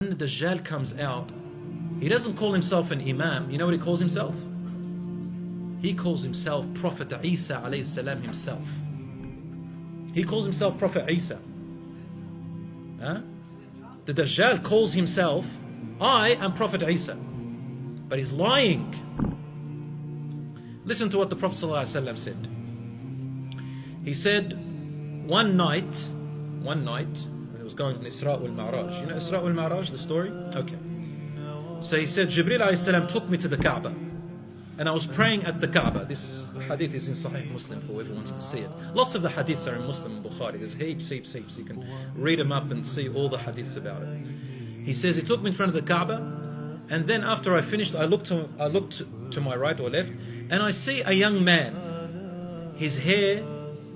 When the Dajjal comes out, he doesn't call himself an Imam. You know what he calls himself? He calls himself Prophet Isa alayhi salam himself. He calls himself Prophet Isa. Huh? The Dajjal calls himself, I am Prophet Isa. But he's lying. Listen to what the Prophet ﷺ said. He said, one night, he was going on Isra wal-Ma'raj. You know Isra wal-Ma'raj, the story? Okay. So he said, Jibreel alayhi salam took me to the Kaaba. And I was praying at the Kaaba. This hadith is in Sahih Muslim for whoever wants to see it. Lots of the hadiths are in Muslim and Bukhari. There's heaps. You can read them up and see all the hadiths about it. He says, he took me in front of the Kaaba. And then after I finished, I looked to my right or left. And I see a young man. His hair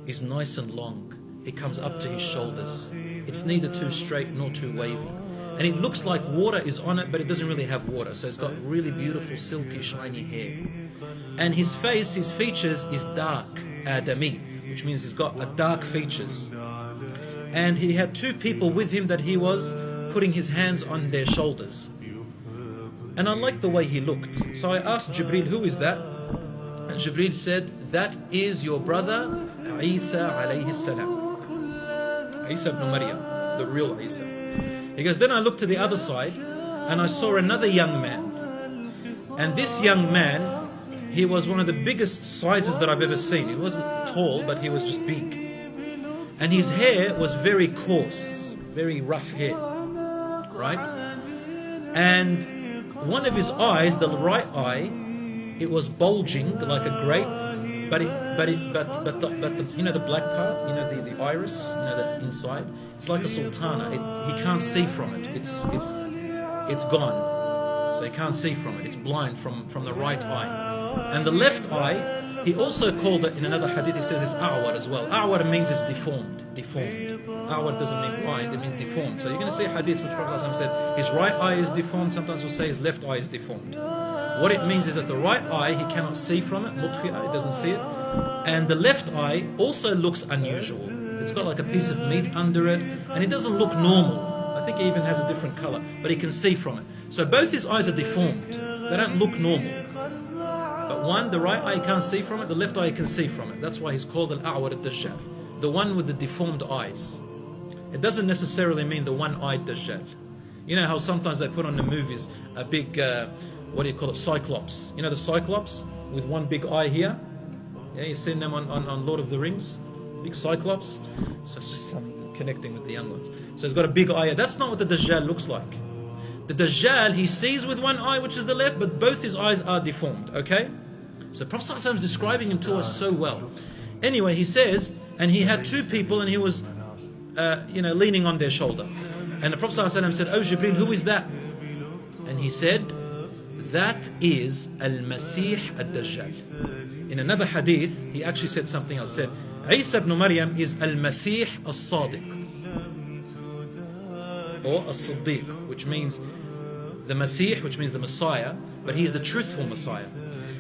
is nice and long. It comes up to his shoulders. It's neither too straight nor too wavy. And it looks like water is on it, but it doesn't really have water. So it's got really beautiful, silky, shiny hair. And his face, his features is dark, Adami, which means he's got a dark features. And he had two people with him that he was putting his hands on their shoulders. And I liked the way he looked. So I asked Jibreel, who is that? And Jibreel said, that is your brother, Isa alayhi salam. Isa ibn Maryam, the real Isa. He goes, then I looked to the other side and I saw another young man. And this young man, he was one of the biggest sizes that I've ever seen. He wasn't tall, but he was just big. And his hair was very coarse, very rough hair, right? And one of his eyes, the right eye, it was bulging like a grape, but the you know the black part, you know the iris, you know that inside, it's like a sultana. He can't see from it. It's gone, so he can't see from it. It's blind from the right eye, and the left eye. He also called it in another hadith. He says it's a'war as well. A'war means it's deformed. A'war doesn't mean blind. It means deformed. So you're going to see hadith which Prophet ﷺ said his right eye is deformed. Sometimes we'll say his left eye is deformed. What it means is that the right eye, he cannot see from it, mutfi'ah, he doesn't see it. And the left eye also looks unusual. It's got like a piece of meat under it, and it doesn't look normal. I think it even has a different color, but he can see from it. So both his eyes are deformed. They don't look normal. But one, the right eye can't see from it, the left eye can see from it. That's why he's called Al-A'war al-Dajjal, the one with the deformed eyes. It doesn't necessarily mean the one-eyed Dajjal. You know how sometimes they put on the movies a big... what do you call it? Cyclops. You know the Cyclops with one big eye here? Yeah, you've seen them on Lord of the Rings? Big Cyclops. So it's just connecting with the young ones. So he's got a big eye here. That's not what the Dajjal looks like. The Dajjal, he sees with one eye, which is the left, but both his eyes are deformed, okay? So Prophet ﷺ is describing him to us so well. Anyway, he says, and he had two people and he was, leaning on their shoulder. And the Prophet ﷺ said, oh Jibreel, who is that? And he said, that is Al-Masih Al-Dajjal. In another hadith, he actually said something else. He said, Isa ibn Maryam is Al-Masih Al-Sadiq. Or Al-Siddiq, which means the Masih, which means the Messiah, but he is the truthful Messiah.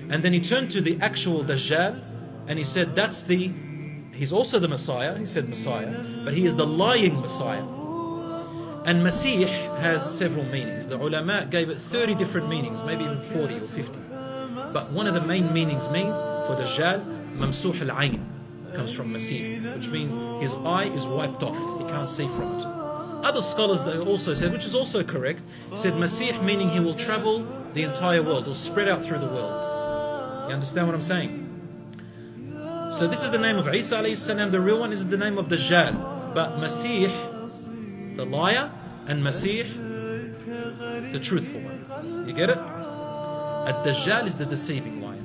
And then he turned to the actual Dajjal, and he said, he's also the Messiah, he said Messiah, but he is the lying Messiah. And Masih has several meanings. The ulama gave it 30 different meanings, maybe even 40 or 50. But one of the main meanings for Dajjal, Mamsuh al-Ayn, comes from Masih, which means his eye is wiped off, he can't see from it. Other scholars they also said, which is also correct, said Masih meaning he will travel the entire world, or spread out through the world. You understand what I'm saying? So this is the name of Isa alayhi salam, the real one is the name of Dajjal. But Masih, the liar, and Masih, the truthful one. You get it? Ad-Dajjal is the deceiving liar.